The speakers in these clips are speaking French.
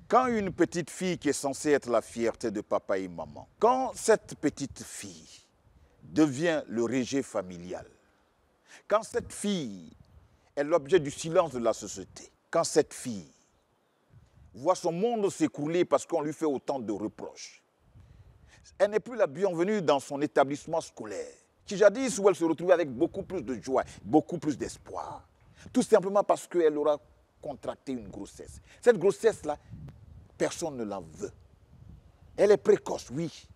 Quand une petite fille qui est censée être la fierté de papa et maman, quand cette petite fille devient le rejet familial, quand cette fille est l'objet du silence de la société, quand cette fille voit son monde s'écrouler parce qu'on lui fait autant de reproches, elle n'est plus la bienvenue dans son établissement scolaire, qui jadis où elle se retrouvait avec beaucoup plus de joie, beaucoup plus d'espoir, tout simplement parce qu'elle aura contracté une grossesse. Cette grossesse-là, personne ne la veut. Elle est précoce, oui.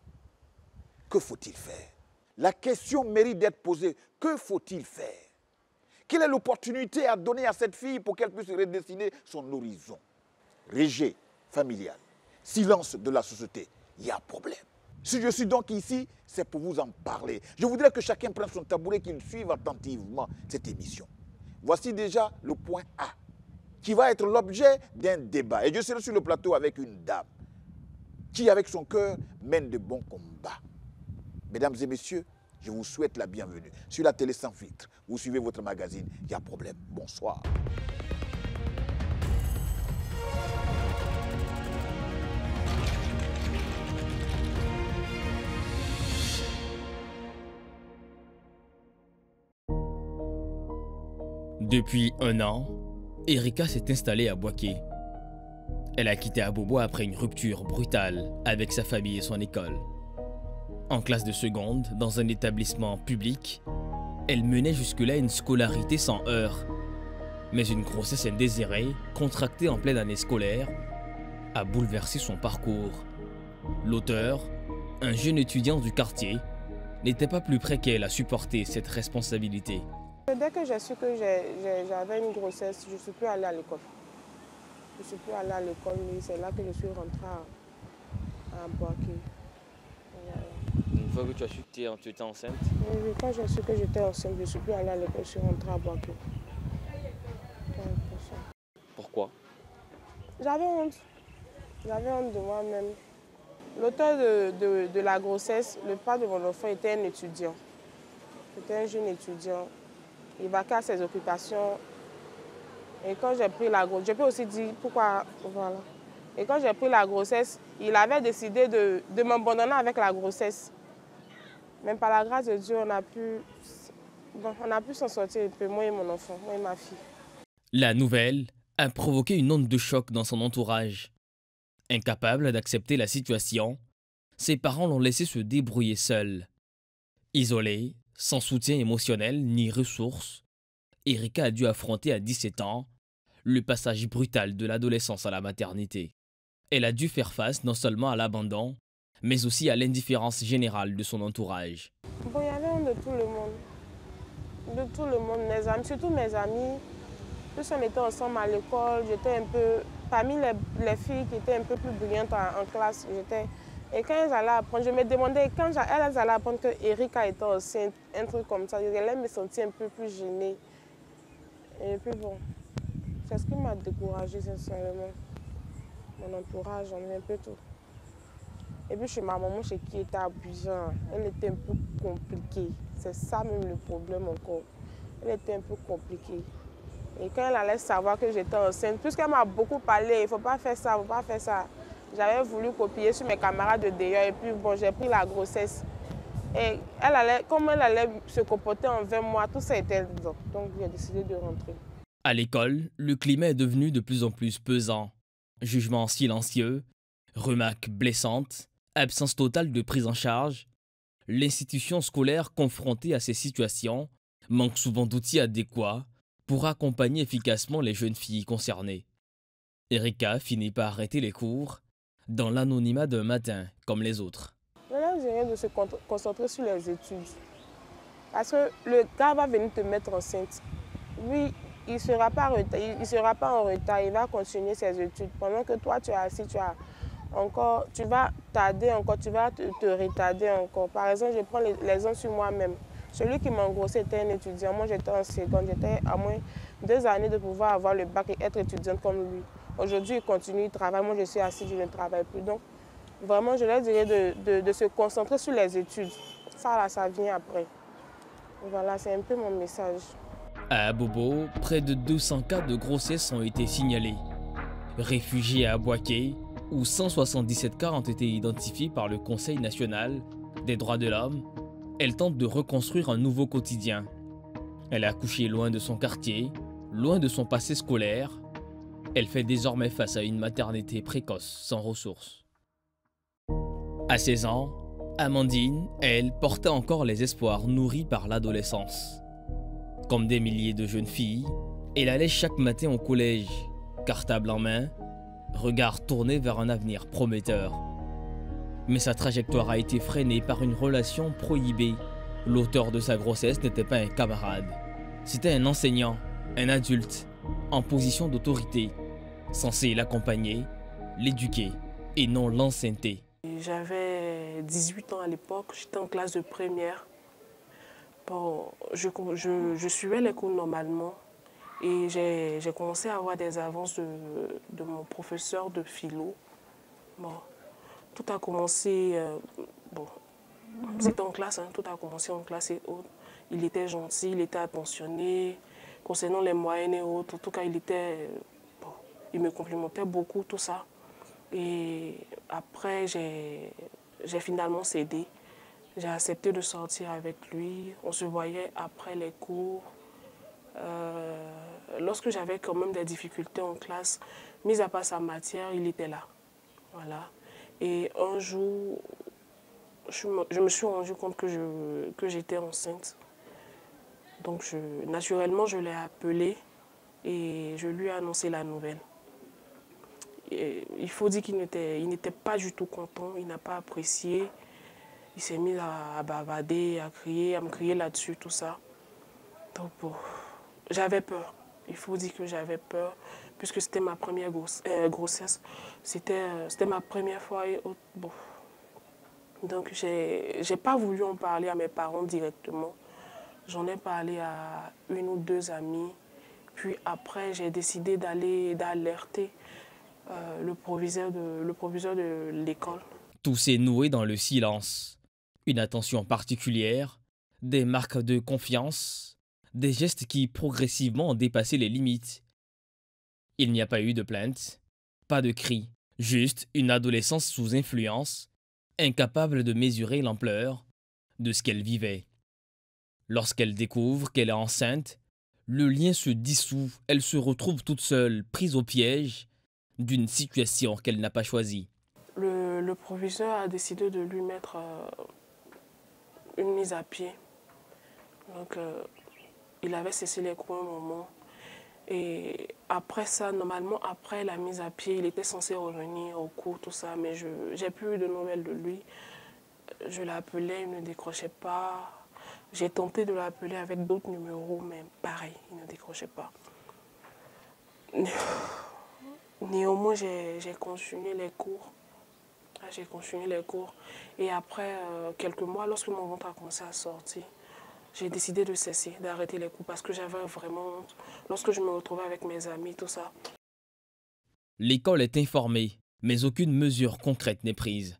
Que faut-il faire? La question mérite d'être posée. Que faut-il faire? Quelle est l'opportunité à donner à cette fille pour qu'elle puisse redessiner son horizon? Rejet familial, silence de la société, il y a problème. Si je suis donc ici, c'est pour vous en parler. Je voudrais que chacun prenne son tabouret, qu'il suive attentivement cette émission. Voici déjà le point A, qui va être l'objet d'un débat. Et je serai sur le plateau avec une dame qui, avec son cœur, mène de bons combats. Mesdames et messieurs, je vous souhaite la bienvenue. Sur la télé sans filtre, vous suivez votre magazine, il y a problème. Bonsoir. Depuis 1 an, Erika s'est installée à Boaké. Elle a quitté Abobo après une rupture brutale avec sa famille et son école. En classe de seconde, dans un établissement public, elle menait jusque-là une scolarité sans heurts. Mais une grossesse indésirée, contractée en pleine année scolaire, a bouleversé son parcours. L'auteur, un jeune étudiant du quartier, n'était pas plus près qu'elle à supporter cette responsabilité. Dès que j'ai su que j'avais une grossesse, je ne suis plus allée à l'école. Je ne suis plus allée à l'école, mais c'est là que je suis rentrée à Boaké. Voilà. Une fois que tu as su que tu étais enceinte? Oui, quand j'ai su que j'étais enceinte, je ne suis plus allée à l'école, je suis rentrée à Boaké. Pourquoi? J'avais honte. J'avais honte de moi-même. L'auteur de la grossesse, le père de mon enfant était un étudiant. C'était un jeune étudiant. Il vaquait à ses occupations. Et quand j'ai pris la grossesse, je peux aussi dire pourquoi, voilà. Et quand j'ai pris la grossesse, il avait décidé de m'abandonner avec la grossesse. Même par la grâce de Dieu, on a pu s'en sortir un peu, moi et mon enfant, moi et ma fille. La nouvelle a provoqué une onde de choc dans son entourage. Incapable d'accepter la situation, ses parents l'ont laissé se débrouiller seul. Isolée, sans soutien émotionnel ni ressources, Erika a dû affronter à 17 ans le passage brutal de l'adolescence à la maternité. Elle a dû faire face non seulement à l'abandon, mais aussi à l'indifférence générale de son entourage. Bon, il y avait honte de tout le monde. De tout le monde, mes amis, surtout mes amis. Plus on était ensemble à l'école, j'étais un peu... Parmi les filles qui étaient un peu plus brillantes en classe, j'étais... Et quand elles allaient apprendre, je me demandais, quand elles allaient apprendre que Erika était enceinte, un truc comme ça, elles allaient me sentir un peu plus gênée. Et puis bon, c'est ce qui m'a découragée sincèrement. Mon entourage, j'en ai un peu tout. Et puis chez ma maman, chez qui était abusant, elle était un peu compliquée. C'est ça même le problème encore. Elle était un peu compliquée. Et quand elle allait savoir que j'étais enceinte, puisqu'elle m'a beaucoup parlé, il ne faut pas faire ça, il ne faut pas faire ça. J'avais voulu copier sur mes camarades de d'ailleurs et puis bon, j'ai pris la grossesse. Et comme elle allait se comporter envers moi, tout ça était dedans. Donc j'ai décidé de rentrer. À l'école, le climat est devenu de plus en plus pesant. Jugements silencieux, remarques blessantes, absence totale de prise en charge. L'institution scolaire confrontée à ces situations manque souvent d'outils adéquats pour accompagner efficacement les jeunes filles concernées. Erika finit par arrêter les cours dans l'anonymat d'un matin, comme les autres. Là, j'ai rien de se concentrer sur les études. Parce que le gars va venir te mettre enceinte. Lui, il ne sera pas en retard, il va continuer ses études. Pendant que toi, tu es assis, tu vas tarder encore, tu vas te retarder encore. Par exemple, je prends l'exemple sur moi-même. Celui qui m'a engrossé était un étudiant. Moi, j'étais en seconde. J'étais à moins 2 années de pouvoir avoir le bac et être étudiante comme lui. Aujourd'hui, il continue, il travaille. Moi, je suis assise, je ne travaille plus. Donc, vraiment, je leur dirais de se concentrer sur les études. Ça, là, ça vient après. Voilà, c'est un peu mon message. À Abobo, près de 200 cas de grossesse ont été signalés. Réfugiée à Bouaké, où 177 cas ont été identifiés par le Conseil national des droits de l'homme, elle tente de reconstruire un nouveau quotidien. Elle a accouché loin de son quartier, loin de son passé scolaire. Elle fait désormais face à une maternité précoce, sans ressources. À 16 ans, Amandine, elle, portait encore les espoirs nourris par l'adolescence. Comme des milliers de jeunes filles, elle allait chaque matin au collège, cartable en main, regard tourné vers un avenir prometteur. Mais sa trajectoire a été freinée par une relation prohibée. L'auteur de sa grossesse n'était pas un camarade. C'était un enseignant, un adulte, en position d'autorité, censé l'accompagner, l'éduquer et non l'enceintrer. J'avais 18 ans à l'époque, j'étais en classe de première. Bon, je suivais les cours normalement et j'ai commencé à avoir des avances de mon professeur de philo. Bon, tout a commencé, c'était en classe, hein, tout a commencé en classe et autres. Il était gentil, il était attentionné. Concernant les moyennes et autres, en tout cas, il me complimentait beaucoup, tout ça. Et après, j'ai finalement cédé. J'ai accepté de sortir avec lui. On se voyait après les cours. Lorsque j'avais quand même des difficultés en classe, mis à part sa matière, il était là. Voilà. Et un jour, je me suis rendu compte que j'étais enceinte. Donc, naturellement, je l'ai appelé et je lui ai annoncé la nouvelle. Et il faut dire qu'il n'était pas du tout content, il n'a pas apprécié. Il s'est mis à bavarder, à crier, à me crier là-dessus, tout ça. Donc, bon, j'avais peur. Il faut dire que j'avais peur, puisque c'était ma première grossesse. C'était ma première fois. Et, bon. Donc, j'ai pas voulu en parler à mes parents directement. J'en ai parlé à une ou deux amies. Puis après, j'ai décidé d'alerter le proviseur de l'école. Tout s'est noué dans le silence. Une attention particulière, des marques de confiance, des gestes qui progressivement ont dépassé les limites. Il n'y a pas eu de plainte, pas de cris, juste une adolescence sous influence, incapable de mesurer l'ampleur de ce qu'elle vivait. Lorsqu'elle découvre qu'elle est enceinte, le lien se dissout, elle se retrouve toute seule, prise au piège d'une situation qu'elle n'a pas choisie. Le proviseur a décidé de lui mettre une mise à pied. Donc, il avait cessé les cours un moment. Et après ça, normalement, après la mise à pied, il était censé revenir au cours, tout ça, mais je n'ai plus eu de nouvelles de lui. Je l'appelais, il ne décrochait pas. J'ai tenté de l'appeler avec d'autres numéros, mais pareil, il ne décrochait pas. Néanmoins, j'ai continué les cours. J'ai continué les cours. Et après quelques mois, lorsque mon ventre a commencé à sortir, j'ai décidé de cesser, d'arrêter les cours parce que j'avais vraiment honte. Lorsque je me retrouvais avec mes amis, tout ça. L'école est informée, mais aucune mesure concrète n'est prise.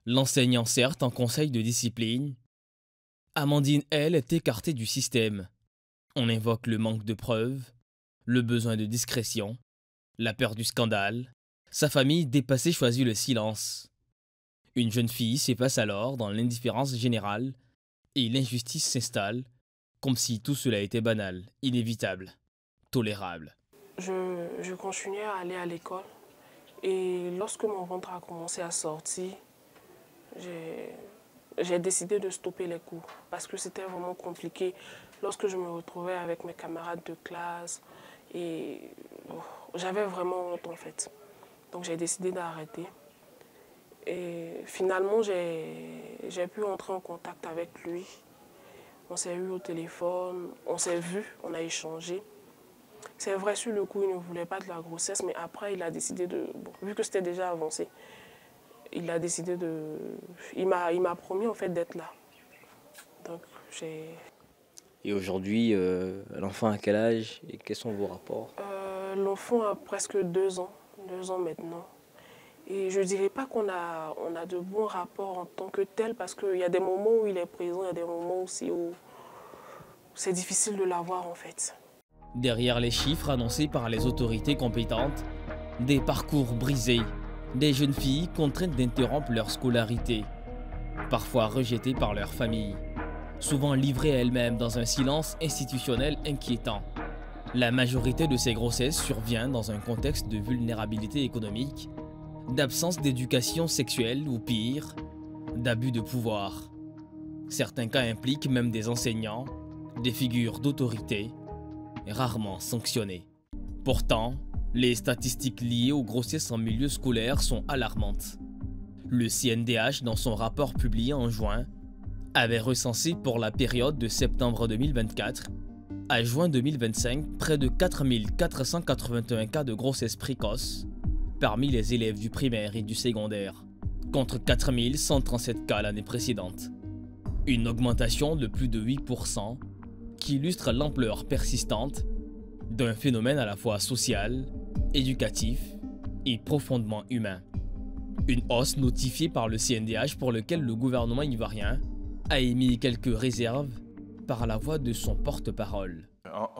L'enseignant, certes, en conseil de discipline. Amandine, elle, est écartée du système. On invoque le manque de preuves, le besoin de discrétion, la peur du scandale. Sa famille, dépassée, choisit le silence. Une jeune fille s'efface alors dans l'indifférence générale et l'injustice s'installe, comme si tout cela était banal, inévitable, tolérable. Je continuais à aller à l'école et lorsque mon ventre a commencé à sortir, j'ai décidé de stopper les cours parce que c'était vraiment compliqué. Lorsque je me retrouvais avec mes camarades de classe, et j'avais vraiment honte en fait. Donc j'ai décidé d'arrêter. Et finalement, j'ai pu entrer en contact avec lui. On s'est eu au téléphone, on s'est vu, on a échangé. C'est vrai, sur le coup, il ne voulait pas de la grossesse, mais après, il a décidé de... Bon, vu que c'était déjà avancé, il a décidé de... Il m'a promis, en fait, d'être là. Donc, j'ai... Et aujourd'hui, l'enfant a quel âge et quels sont vos rapports? L'enfant a presque 2 ans maintenant. Et je ne dirais pas qu'on a de bons rapports en tant que tel, parce qu'il y a des moments où il est présent, il y a des moments aussi où c'est difficile de l'avoir en fait. Derrière les chiffres annoncés par les autorités compétentes, Des parcours brisés, des jeunes filles contraintes d'interrompre leur scolarité, parfois rejetées par leur famille, souvent livrées à elles-mêmes dans un silence institutionnel inquiétant. La majorité de ces grossesses survient dans un contexte de vulnérabilité économique, d'absence d'éducation sexuelle ou pire, d'abus de pouvoir. Certains cas impliquent même des enseignants, des figures d'autorité, rarement sanctionnées. Pourtant, les statistiques liées aux grossesses en milieu scolaire sont alarmantes. Le CNDH, dans son rapport publié en juin, avait recensé pour la période de septembre 2024 à juin 2025 près de 4 481 cas de grossesse précoce parmi les élèves du primaire et du secondaire, contre 4 137 cas l'année précédente. Une augmentation de plus de 8% qui illustre l'ampleur persistante d'un phénomène à la fois social, éducatif et profondément humain. Une hausse notifiée par le CNDH pour lequel le gouvernement ivoirien a émis quelques réserves par la voix de son porte-parole.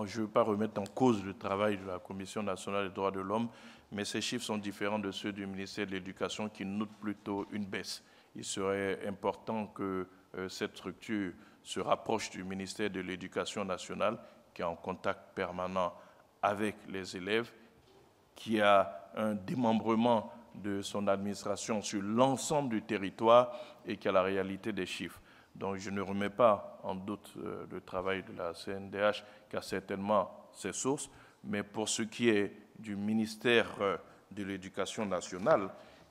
Je ne veux pas remettre en cause le travail de la Commission nationale des droits de l'homme, mais ces chiffres sont différents de ceux du ministère de l'Éducation qui note plutôt une baisse. Il serait important que cette structure se rapproche du ministère de l'Éducation nationale, qui est en contact permanent avec les élèves, qui a un démembrement de son administration sur l'ensemble du territoire et qui a la réalité des chiffres. Donc je ne remets pas en doute le travail de la CNDH, qui a certainement ses sources, mais pour ce qui est du ministère de l'Éducation nationale,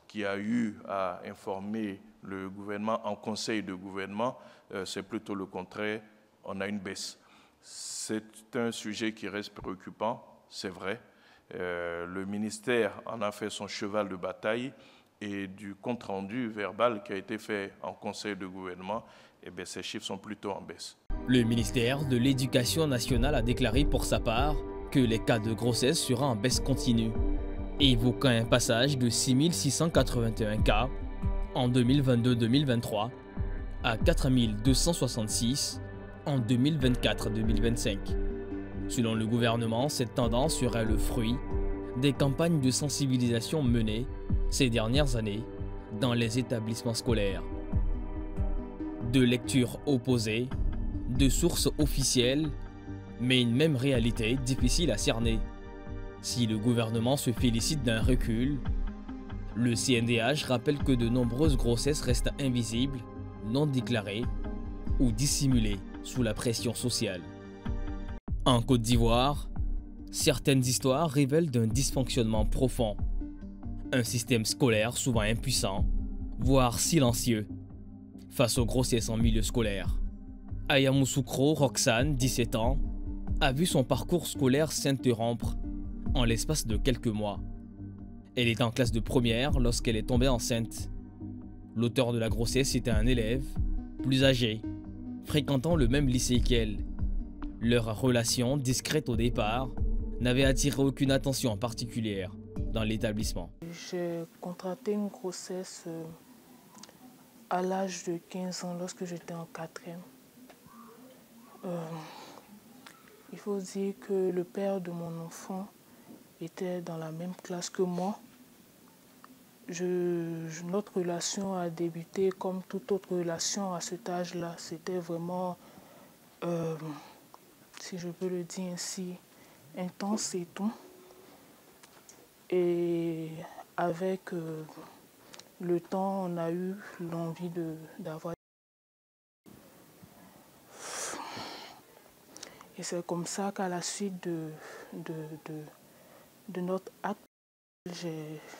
qui a eu à informer le gouvernement en conseil de gouvernement, c'est plutôt le contraire, on a une baisse. C'est un sujet qui reste préoccupant, c'est vrai. Le ministère en a fait son cheval de bataille et du compte-rendu verbal qui a été fait en conseil de gouvernement, ces chiffres sont plutôt en baisse. Le ministère de l'Éducation nationale a déclaré pour sa part que les cas de grossesse seraient en baisse continue, évoquant un passage de 6 681 cas en 2022-2023 à 4 266 en 2024-2025. Selon le gouvernement, cette tendance serait le fruit des campagnes de sensibilisation menées ces dernières années dans les établissements scolaires. De lectures opposées, de sources officielles, mais une même réalité difficile à cerner. Si le gouvernement se félicite d'un recul, le CNDH rappelle que de nombreuses grossesses restent invisibles, non déclarées ou dissimulées sous la pression sociale. En Côte d'Ivoire, certaines histoires révèlent d'un dysfonctionnement profond. Un système scolaire souvent impuissant, voire silencieux, face aux grossesses en milieu scolaire. Ayamoussoukro Roxane, 17 ans, a vu son parcours scolaire s'interrompre en l'espace de quelques mois. Elle est en classe de première lorsqu'elle est tombée enceinte. L'auteur de la grossesse était un élève, plus âgé, fréquentant le même lycée qu'elle. Leur relation, discrète au départ, n'avait attiré aucune attention particulière dans l'établissement. J'ai contracté une grossesse à l'âge de 15 ans lorsque j'étais en 4e. Il faut dire que le père de mon enfant était dans la même classe que moi. Notre relation a débuté comme toute autre relation à cet âge-là. C'était vraiment, si je peux le dire ainsi, intense et tout. Et avec le temps, on a eu l'envie d'avoir. Et c'est comme ça qu'à la suite de notre acte, je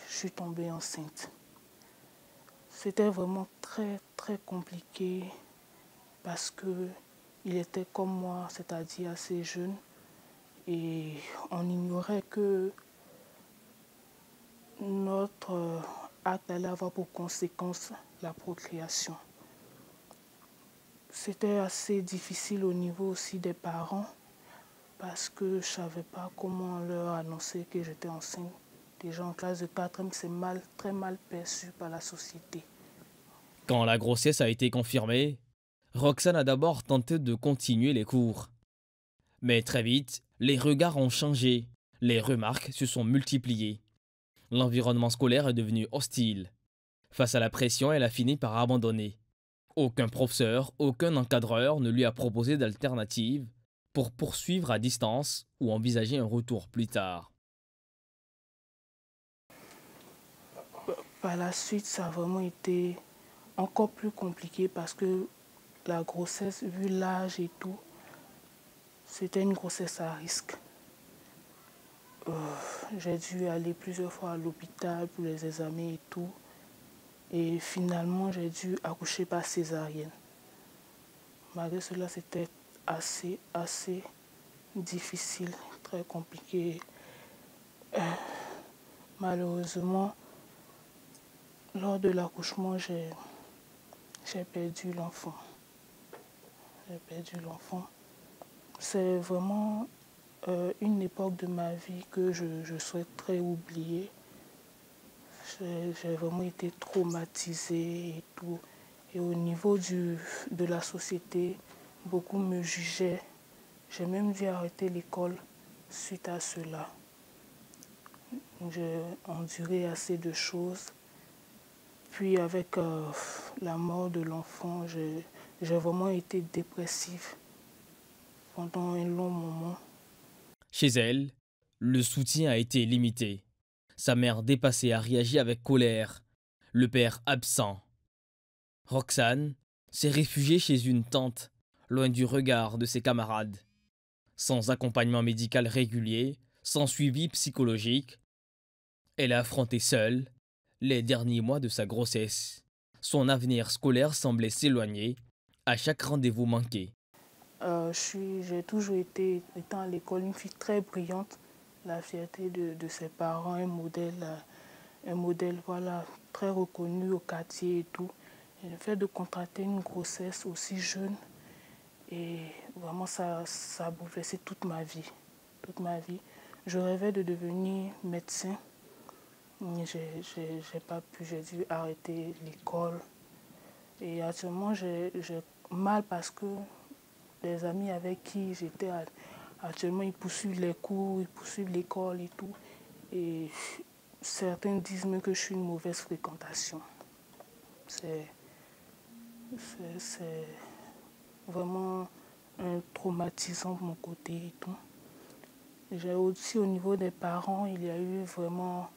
suis tombée enceinte. C'était vraiment très, très compliqué parce qu'il était comme moi, c'est-à-dire assez jeune. Et on ignorait que notre acte allait avoir pour conséquence la procréation. C'était assez difficile au niveau aussi des parents parce que je ne savais pas comment leur annoncer que j'étais enceinte. Déjà en classe de 4e, c'est très mal perçu par la société. Quand la grossesse a été confirmée, Roxane a d'abord tenté de continuer les cours. Mais très vite, les regards ont changé, les remarques se sont multipliées. L'environnement scolaire est devenu hostile. Face à la pression, elle a fini par abandonner. Aucun professeur, aucun encadreur ne lui a proposé d'alternative pour poursuivre à distance ou envisager un retour plus tard. Par la suite, ça a vraiment été encore plus compliqué parce que la grossesse, vu l'âge et tout, c'était une grossesse à risque. J'ai dû aller plusieurs fois à l'hôpital pour les examens et tout. Et finalement, j'ai dû accoucher par césarienne. Malgré cela, c'était assez difficile, très compliqué. Malheureusement, lors de l'accouchement, j'ai perdu l'enfant. C'est vraiment une époque de ma vie que je souhaiterais oublier. J'ai vraiment été traumatisée et tout. Et au niveau de la société, beaucoup me jugeaient. J'ai même dû arrêter l'école suite à cela. J'ai enduré assez de choses. Puis avec la mort de l'enfant, j'ai vraiment été dépressive pendant un long moment. Chez elle, le soutien a été limité. Sa mère dépassée a réagi avec colère. Le père absent. Roxane s'est réfugiée chez une tante, loin du regard de ses camarades. Sans accompagnement médical régulier, sans suivi psychologique, elle a affronté seule les derniers mois de sa grossesse. Son avenir scolaire semblait s'éloigner à chaque rendez-vous manqué. J'ai toujours été, étant à l'école, une fille très brillante, la fierté de ses parents, un modèle voilà, très reconnu au quartier et tout. Et le fait de contracter une grossesse aussi jeune, et vraiment ça a bouleversé toute ma vie. Je rêvais de devenir médecin. J'ai pas pu, j'ai dû arrêter l'école. Et actuellement, j'ai mal parce que les amis avec qui j'étais actuellement, ils poursuivent les cours, ils poursuivent l'école et tout. Et certains disent même que je suis une mauvaise fréquentation. C'est vraiment un traumatisant de mon côté et tout. J'ai aussi au niveau des parents, il y a eu vraiment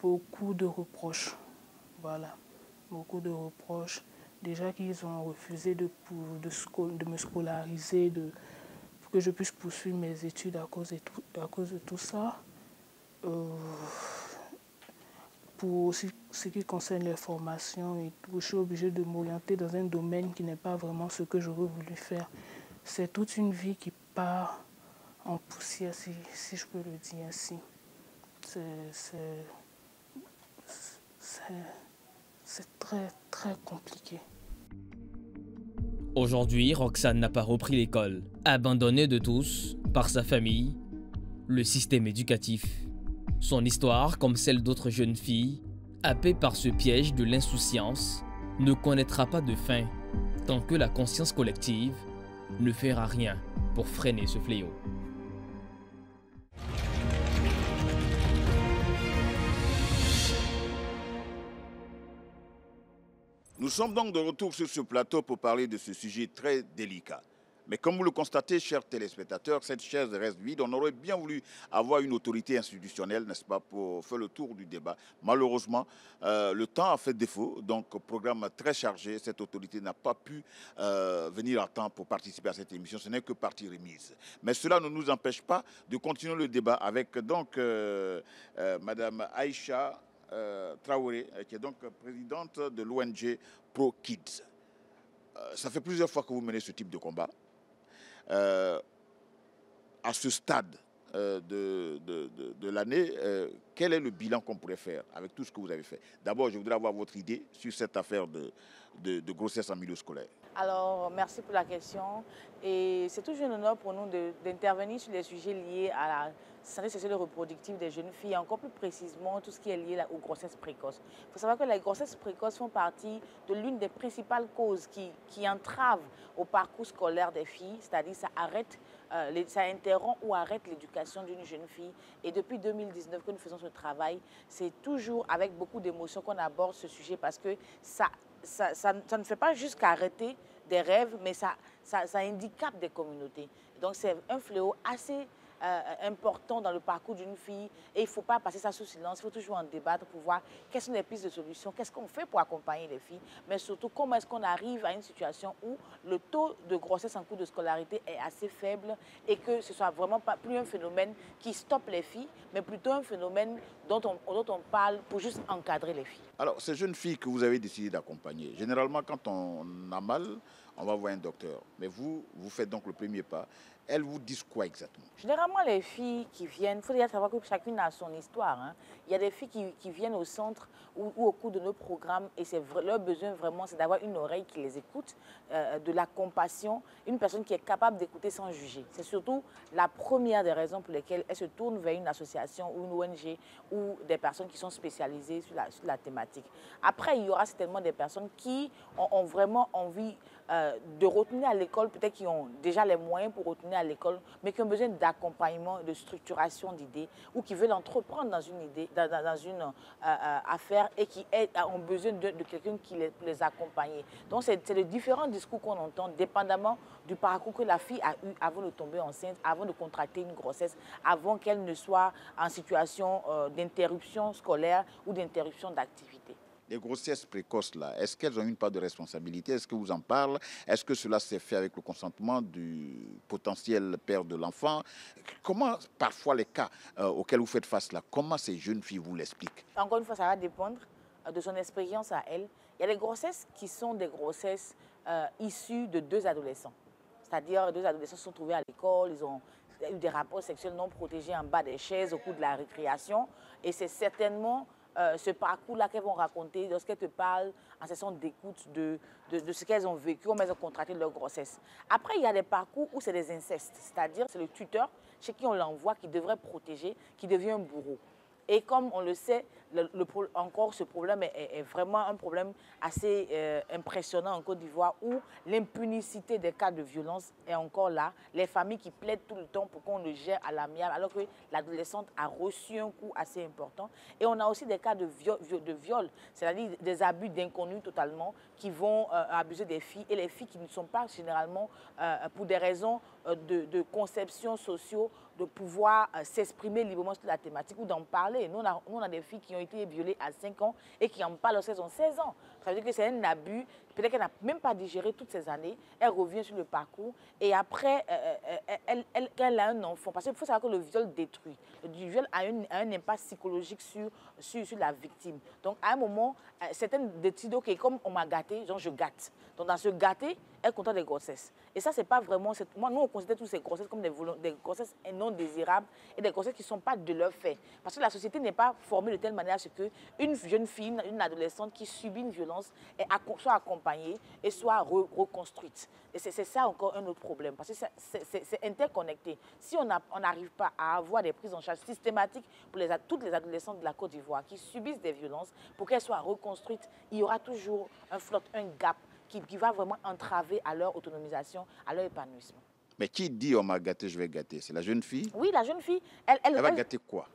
beaucoup de reproches. Voilà, beaucoup de reproches. Déjà qu'ils ont refusé de me scolariser, pour que je puisse poursuivre mes études à cause de tout ça. Pour aussi ce qui concerne les formations et tout, je suis obligée de m'orienter dans un domaine qui n'est pas vraiment ce que j'aurais voulu faire. C'est toute une vie qui part en poussière, si je peux le dire ainsi. C'est très, très compliqué. Aujourd'hui, Roxane n'a pas repris l'école. Abandonnée de tous, par sa famille, le système éducatif. Son histoire, comme celle d'autres jeunes filles, happées par ce piège de l'insouciance, ne connaîtra pas de fin tant que la conscience collective ne fera rien pour freiner ce fléau. Nous sommes donc de retour sur ce plateau pour parler de ce sujet très délicat. Mais comme vous le constatez, chers téléspectateurs, cette chaise reste vide. On aurait bien voulu avoir une autorité institutionnelle, n'est-ce pas, pour faire le tour du débat. Malheureusement, le temps a fait défaut. Donc, programme très chargé. Cette autorité n'a pas pu venir à temps pour participer à cette émission. Ce n'est que partie remise. Mais cela ne nous empêche pas de continuer le débat avec donc Madame Aïcha Traoré, qui est donc présidente de l'ONG Pro Kids. Ça fait plusieurs fois que vous menez ce type de combat. À ce stade de l'année, quel est le bilan qu'on pourrait faire avec tout ce que vous avez fait? D'abord, je voudrais avoir votre idée sur cette affaire de grossesse en milieu scolaire. Alors, merci pour la question. Et c'est toujours un honneur pour nous d'intervenir sur les sujets liés à la santé sexuelle et reproductive des jeunes filles, encore plus précisément tout ce qui est lié aux grossesses précoces. Il faut savoir que les grossesses précoces font partie de l'une des principales causes qui entravent au parcours scolaire des filles, c'est-à-dire ça interrompt ou arrête l'éducation d'une jeune fille. Et depuis 2019 que nous faisons ce travail, c'est toujours avec beaucoup d'émotion qu'on aborde ce sujet parce que ça ne fait pas juste qu'arrêter des rêves, mais ça handicape des communautés. Donc c'est un fléau assez important dans le parcours d'une fille et il ne faut pas passer ça sous silence, il faut toujours en débattre pour voir quelles sont les pistes de solution, qu'est-ce qu'on fait pour accompagner les filles, mais surtout comment est-ce qu'on arrive à une situation où le taux de grossesse en cours de scolarité est assez faible et que ce soit vraiment pas plus un phénomène qui stoppe les filles, mais plutôt un phénomène dont on parle pour juste encadrer les filles. Alors, ces jeunes filles que vous avez décidé d'accompagner, généralement quand on a mal, on va voir un docteur. Mais vous faites donc le premier pas. Elles vous disent quoi exactement? Généralement, les filles qui viennent, il faut déjà savoir que chacune a son histoire. Hein. Il y a des filles qui viennent au centre ou au cours de nos programmes et leur besoin vraiment, c'est d'avoir une oreille qui les écoute, de la compassion, une personne qui est capable d'écouter sans juger. C'est surtout la première des raisons pour lesquelles elles se tournent vers une association ou une ONG ou des personnes qui sont spécialisées sur la thématique. Après, il y aura certainement des personnes qui ont vraiment envie de retourner à l'école, peut-être qui ont déjà les moyens pour retourner à l'école, mais qui ont besoin d'accompagnement, de structuration d'idées, ou qui veulent entreprendre dans une idée, dans une affaire, et qui ont besoin de quelqu'un qui les accompagne. Donc c'est les différents discours qu'on entend, dépendamment du parcours que la fille a eu avant de tomber enceinte, avant de contracter une grossesse, avant qu'elle ne soit en situation d'interruption scolaire ou d'interruption d'activité. Les grossesses précoces, là, est-ce qu'elles ont une part de responsabilité? Est-ce que vous en parlez? Est-ce que cela s'est fait avec le consentement du potentiel père de l'enfant? Comment, parfois, les cas auxquels vous faites face, là, comment ces jeunes filles vous l'expliquent? Encore une fois, ça va dépendre de son expérience à elle. Il y a des grossesses qui sont des grossesses issues de deux adolescents. C'est-à-dire, deux adolescents se sont trouvés à l'école, ils ont eu des rapports sexuels non protégés en bas des chaises au cours de la récréation. Et c'est certainement ce parcours-là qu'elles vont raconter lorsqu'elles te parlent en session d'écoute de ce qu'elles ont vécu, comment elles ont contracté leur grossesse. Après, il y a des parcours où c'est des incestes, c'est-à-dire c'est le tuteur chez qui on l'envoie qui devrait protéger, qui devient un bourreau. Et comme on le sait, encore ce problème est vraiment un problème assez impressionnant en Côte d'Ivoire où l'impunicité des cas de violence est encore là. Les familles qui plaident tout le temps pour qu'on le gère à l'amiable alors que l'adolescente a reçu un coup assez important. Et on a aussi des cas de viol, c'est-à-dire des abus d'inconnus totalement qui vont abuser des filles et les filles qui ne sont pas généralement pour des raisons de conception sociaux, de pouvoir s'exprimer librement sur la thématique ou d'en parler. Nous, on a des filles qui ont été violées à 5 ans et qui en parlent lorsqu'elles ont 16 ans. Ça veut dire que c'est un abus. Peut-être qu'elle n'a même pas digéré toutes ces années. Elle revient sur le parcours et après, elle a un enfant. Parce qu'il faut savoir que le viol détruit. Le viol a un impact psychologique sur la victime. Donc, à un moment, certaines décident, OK, comme on m'a gâté, genre je gâte. Donc, dans ce gâté, elle contracte des grossesses. Et ça, c'est pas vraiment... Nous, on considère toutes ces grossesses comme des grossesses non désirables et des grossesses qui ne sont pas de leur fait. Parce que la société n'est pas formée de telle manière à ce qu'une jeune fille, une adolescente qui subit une violence soit accompagnée et soit reconstruite. Et c'est ça encore un autre problème, parce que c'est interconnecté. Si on n'arrive pas à avoir des prises en charge systématiques pour toutes les adolescentes de la Côte d'Ivoire qui subissent des violences, pour qu'elles soient reconstruites, il y aura toujours un gap qui va vraiment entraver à leur autonomisation, à leur épanouissement. Mais qui dit on m'a gâté, je vais gâter? C'est la jeune fille? Oui, la jeune fille. Elle va gâter quoi?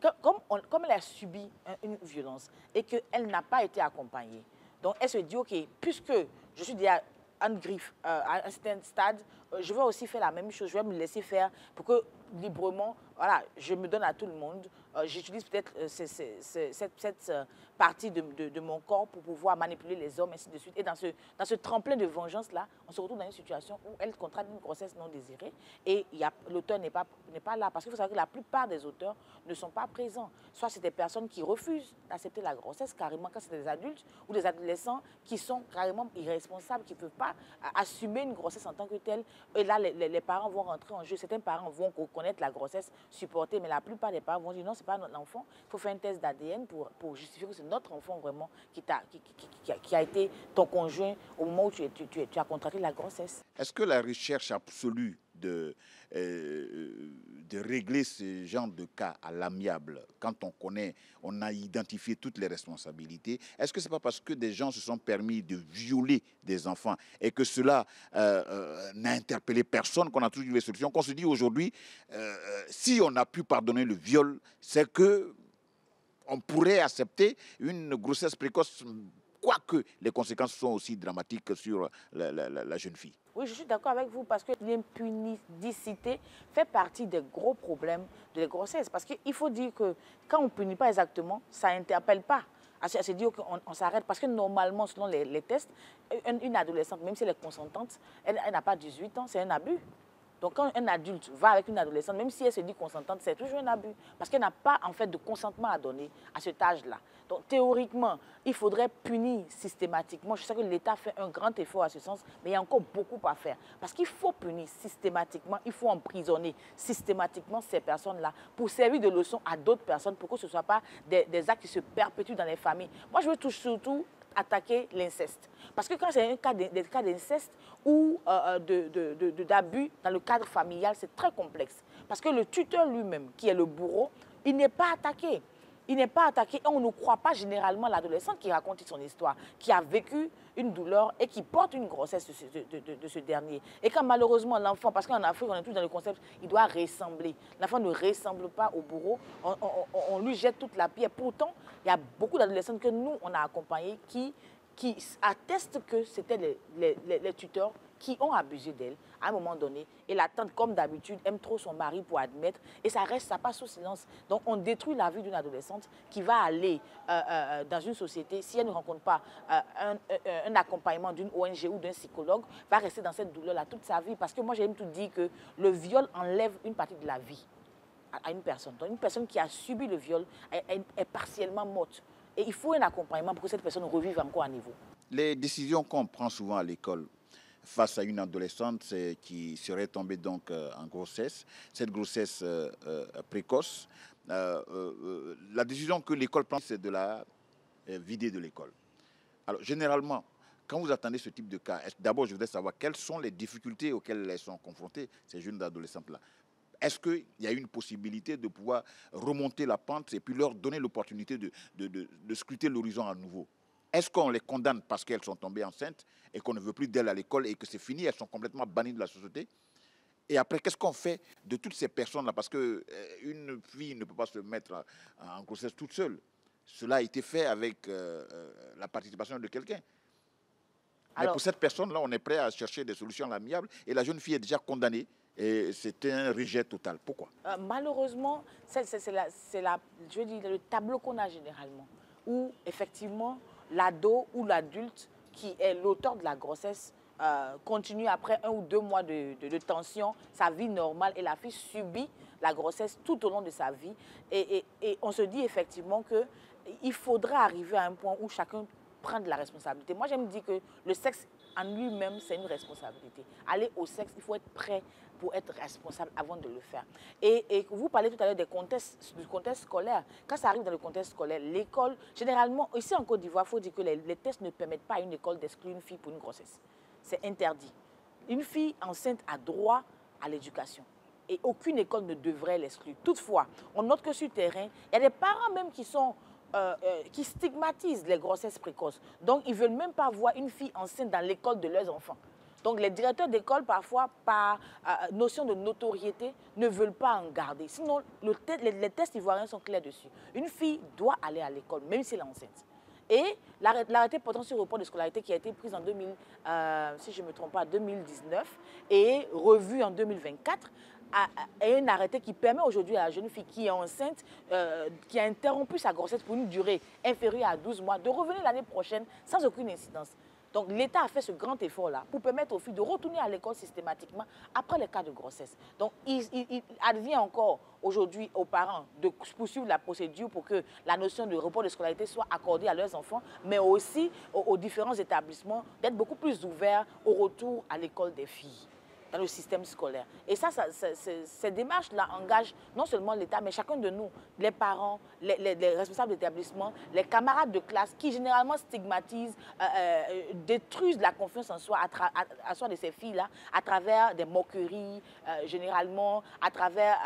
Comme elle a subi une violence et qu'elle n'a pas été accompagnée, donc elle se dit, OK, puisque je suis déjà en griffe à un certain stade, je vais aussi faire la même chose, je vais me laisser faire pour que librement, voilà, je me donne à tout le monde. J'utilise peut-être cette partie de mon corps pour pouvoir manipuler les hommes, ainsi de suite. Et dans ce tremplin de vengeance-là, on se retrouve dans une situation où elle contracte une grossesse non désirée et l'auteur n'est pas là. Parce qu'il faut savoir que la plupart des auteurs ne sont pas présents. Soit c'est des personnes qui refusent d'accepter la grossesse carrément quand c'est des adultes ou des adolescents qui sont carrément irresponsables, qui ne peuvent pas assumer une grossesse en tant que telle. Et là, les parents vont rentrer en jeu. Certains parents vont reconnaître la grossesse, supporter, mais la plupart des parents vont dire non, c'est pas notre enfant. Il faut faire un test d'ADN pour justifier que c'est notre enfant vraiment qui a été ton conjoint au moment où tu as contracté la grossesse. Est-ce que la recherche absolue de régler ce genre de cas à l'amiable, quand on connaît, on a identifié toutes les responsabilités, est-ce que ce n'est pas parce que des gens se sont permis de violer des enfants et que cela n'a interpellé personne qu'on a toujours eu les solutions, qu'on se dit aujourd'hui, si on a pu pardonner le viol, c'est que on pourrait accepter une grossesse précoce, quoique les conséquences sont aussi dramatiques sur la jeune fille. Oui, je suis d'accord avec vous parce que l'impunicité fait partie des gros problèmes de la grossesse. Parce qu'il faut dire que quand on ne punit pas exactement, ça n'interpelle pas. À se dire qu'on s'arrête parce que normalement, selon les tests, une adolescente, même si elle est consentante, elle n'a pas 18 ans, c'est un abus. Donc quand un adulte va avec une adolescente, même si elle se dit consentante, c'est toujours un abus. Parce qu'elle n'a pas en fait de consentement à donner à cet âge-là. Donc théoriquement, il faudrait punir systématiquement. Je sais que l'État fait un grand effort à ce sens, mais il y a encore beaucoup à faire. Parce qu'il faut punir systématiquement, il faut emprisonner systématiquement ces personnes-là pour servir de leçon à d'autres personnes, pour que ce ne soit pas des actes qui se perpétuent dans les familles. Moi, je veux surtout attaquer l'inceste. Parce que quand c'est un cas d'inceste ou d'abus dans le cadre familial, c'est très complexe. Parce que le tuteur lui-même, qui est le bourreau, il n'est pas attaqué. Il n'est pas attaqué et on ne croit pas généralement l'adolescente qui raconte son histoire, qui a vécu une douleur et qui porte une grossesse de ce dernier. Et quand malheureusement l'enfant, parce qu'en Afrique on est tous dans le concept, il doit ressembler. L'enfant ne ressemble pas au bourreau, on lui jette toute la pierre. Pourtant, il y a beaucoup d'adolescentes que nous, on a accompagnées qui attestent que c'était les tuteurs qui ont abusé d'elle à un moment donné. Et la tante, comme d'habitude, aime trop son mari pour admettre. Et ça passe sous silence. Donc on détruit la vie d'une adolescente qui va aller dans une société, si elle ne rencontre pas un accompagnement d'une ONG ou d'un psychologue, va rester dans cette douleur-là toute sa vie. Parce que moi, j'aime tout dire que le viol enlève une partie de la vie à une personne. Donc une personne qui a subi le viol est partiellement morte. Et il faut un accompagnement pour que cette personne revive encore à niveau. Les décisions qu'on prend souvent à l'école face à une adolescente qui serait tombée donc en grossesse, cette grossesse précoce, la décision que l'école prend, c'est de la vider de l'école. Alors, généralement, quand vous attendez ce type de cas, d'abord, je voudrais savoir quelles sont les difficultés auxquelles elles sont confrontées, ces jeunes adolescentes-là. Est-ce qu'il y a une possibilité de pouvoir remonter la pente et puis leur donner l'opportunité de scruter l'horizon à nouveau? Est-ce qu'on les condamne parce qu'elles sont tombées enceintes et qu'on ne veut plus d'elles à l'école et que c'est fini, elles sont complètement bannies de la société? Et après, qu'est-ce qu'on fait de toutes ces personnes-là? Parce qu'une fille ne peut pas se mettre en grossesse toute seule. Cela a été fait avec la participation de quelqu'un. Mais pour cette personne-là, on est prêt à chercher des solutions amiables et la jeune fille est déjà condamnée. Et c'était un rejet total. Pourquoi? Malheureusement, c'est je veux dire, le tableau qu'on a généralement, où effectivement l'ado ou l'adulte qui est l'auteur de la grossesse continue après 1 ou 2 mois de tension, sa vie normale, et la fille subit la grossesse tout au long de sa vie. Et on se dit effectivement qu'il faudra arriver à un point où chacun prend de la responsabilité. Moi, j'aime dire que le sexe en lui-même, c'est une responsabilité. Aller au sexe, il faut être prêt pour être responsable avant de le faire. Et vous parlez tout à l'heure du contexte scolaire. Quand ça arrive dans le contexte scolaire, l'école, généralement, ici en Côte d'Ivoire, il faut dire que les tests ne permettent pas à une école d'exclure une fille pour une grossesse. C'est interdit. Une fille enceinte a droit à l'éducation. Et aucune école ne devrait l'exclure. Toutefois, on note que sur le terrain, il y a des parents même qui stigmatisent les grossesses précoces. Donc, ils ne veulent même pas voir une fille enceinte dans l'école de leurs enfants. Donc, les directeurs d'école, parfois, par notion de notoriété, ne veulent pas en garder. Sinon, les tests ivoiriens sont clairs dessus. Une fille doit aller à l'école, même si elle est enceinte. Et l'arrêté portant sur le report de scolarité qui a été pris en si je ne me trompe pas, 2019 et revu en 2024, est un arrêté qui permet aujourd'hui à la jeune fille qui est enceinte, qui a interrompu sa grossesse pour une durée inférieure à 12 mois, de revenir l'année prochaine sans aucune incidence. Donc l'État a fait ce grand effort-là pour permettre aux filles de retourner à l'école systématiquement après les cas de grossesse. Donc il advient encore aujourd'hui aux parents de poursuivre la procédure pour que la notion de report de scolarité soit accordée à leurs enfants, mais aussi aux différents établissements d'être beaucoup plus ouverts au retour à l'école des filles. dans le système scolaire. Et ces démarches-là engagent non seulement l'État, mais chacun de nous, les parents, les responsables d'établissement, les camarades de classe qui généralement stigmatisent, détruisent la confiance en soi à soi de ces filles-là à travers des moqueries, généralement, à travers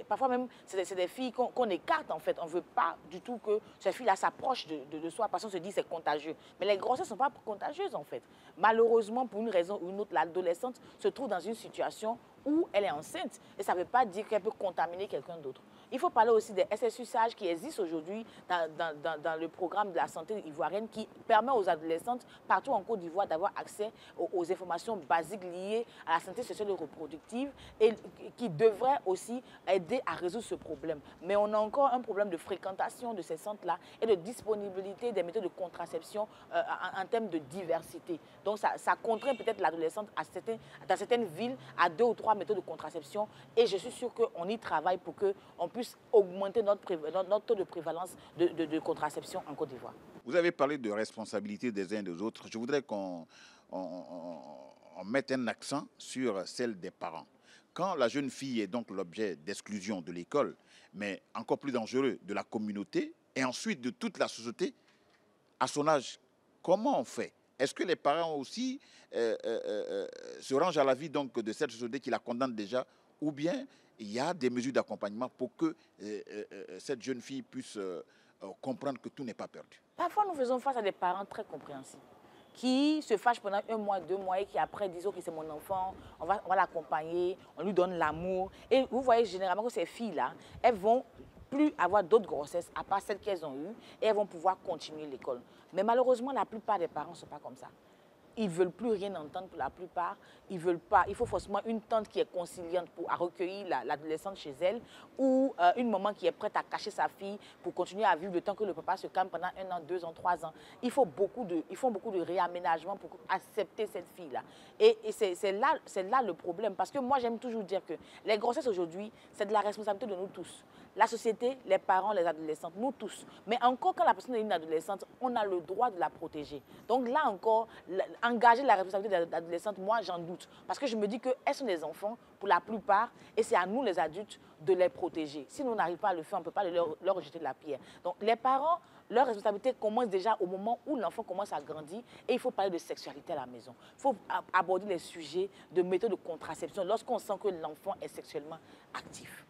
parfois même, c'est des filles qu'on écarte en fait. On ne veut pas du tout que ces filles-là s'approchent de soi parce qu'on se dit c'est contagieux. Mais les grossesses ne sont pas contagieuses en fait. Malheureusement, pour une raison ou une autre, l'adolescente se trouve dans une situation où elle est enceinte. Et ça ne veut pas dire qu'elle peut contaminer quelqu'un d'autre. Il faut parler aussi des SSU sages qui existent aujourd'hui dans le programme de la santé ivoirienne qui permet aux adolescentes partout en Côte d'Ivoire d'avoir accès aux informations basiques liées à la santé sexuelle et reproductive et qui devraient aussi aider à résoudre ce problème. Mais on a encore un problème de fréquentation de ces centres-là et de disponibilité des méthodes de contraception en termes de diversité. Donc ça contraint peut-être l'adolescente dans certaines villes à 2 ou 3 méthodes de contraception et je suis sûre qu'on y travaille pour qu'on puisse augmenter notre taux de prévalence de contraception en Côte d'Ivoire. Vous avez parlé de responsabilité des uns et des autres. Je voudrais qu'on mette un accent sur celle des parents. Quand la jeune fille est donc l'objet d'exclusion de l'école, mais encore plus dangereux, de la communauté et ensuite de toute la société, à son âge, comment on fait? Est-ce que les parents aussi se rangent à l'avis donc de cette société qui la condamne déjà, ou bien il y a des mesures d'accompagnement pour que cette jeune fille puisse comprendre que tout n'est pas perdu? Parfois, nous faisons face à des parents très compréhensifs qui se fâchent pendant 1 mois, 2 mois et qui après disent que c'est mon enfant, on va l'accompagner, on lui donne l'amour. Et vous voyez généralement que ces filles-là, elles vont plus avoir d'autres grossesses à part celles qu'elles ont eues et elles vont pouvoir continuer l'école. Mais malheureusement, la plupart des parents ne sont pas comme ça. Ils ne veulent plus rien entendre pour la plupart. Ils veulent pas. Il faut forcément une tante qui est conciliante pour recueillir l'adolescente chez elle ou une maman qui est prête à cacher sa fille pour continuer à vivre le temps que le papa se calme pendant 1 an, 2 ans, 3 ans. Ils font beaucoup de réaménagement pour accepter cette fille-là. Et c'est là le problème. Parce que moi, j'aime toujours dire que les grossesses aujourd'hui, c'est de la responsabilité de nous tous. La société, les parents, les adolescentes, nous tous. Mais encore quand la personne est une adolescente, on a le droit de la protéger. Donc là encore, engager la responsabilité de l'adolescente, moi j'en doute. Parce que je me dis qu'elles sont des enfants pour la plupart et c'est à nous les adultes de les protéger. Si nous n'arrivons pas à le faire, on ne peut pas leur jeter de la pierre. Donc les parents, leur responsabilité commence déjà au moment où l'enfant commence à grandir et il faut parler de sexualité à la maison. Il faut aborder les sujets de méthodes de contraception lorsqu'on sent que l'enfant est sexuellement actif.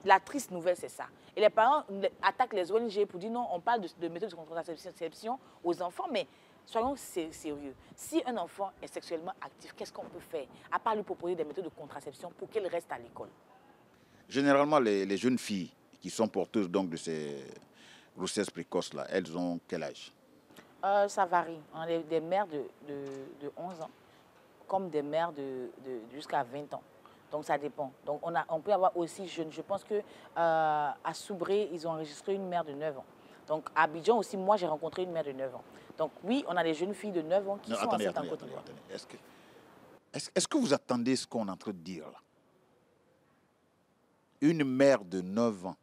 La triste nouvelle, c'est ça. Et les parents attaquent les ONG pour dire non, on parle de méthodes de contraception aux enfants, mais soyons sérieux. Si un enfant est sexuellement actif, qu'est-ce qu'on peut faire à part lui proposer des méthodes de contraception pour qu'elle reste à l'école? Généralement, les jeunes filles qui sont porteuses donc de ces grossesses précoces-là, elles ont quel âge? Ça varie. On a des mères de 11 ans comme des mères jusqu'à 20 ans. Donc ça dépend. Donc on peut avoir aussi jeune. Je pense qu'à Soubré, ils ont enregistré une mère de 9 ans. Donc à Abidjan aussi, moi j'ai rencontré une mère de 9 ans. Donc oui, on a des jeunes filles de 9 ans qui sont enceintes en Côte d'Ivoire. Est-ce que vous attendez ce qu'on est en train de dire là? Une mère de 9 ans.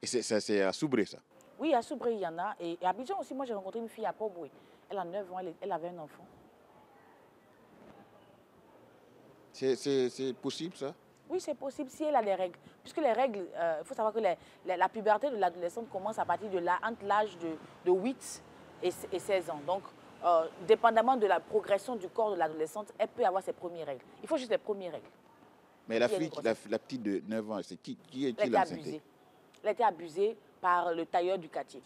Et c'est à Soubré ça? Oui, à Soubré, il y en a. Et à Abidjan aussi, moi j'ai rencontré une fille à Port-Boué. Elle a 9 ans, elle avait un enfant. C'est possible ça? Oui, c'est possible si elle a des règles. Puisque les règles, il faut savoir que la puberté de l'adolescente commence à partir entre l'âge de 8 et 16 ans. Donc, dépendamment de la progression du corps de l'adolescente, elle peut avoir ses premières règles. Il faut juste les premières règles. Mais la petite de 9 ans, c'est qui l'a abusée? Elle a été abusée par le tailleur du quartier.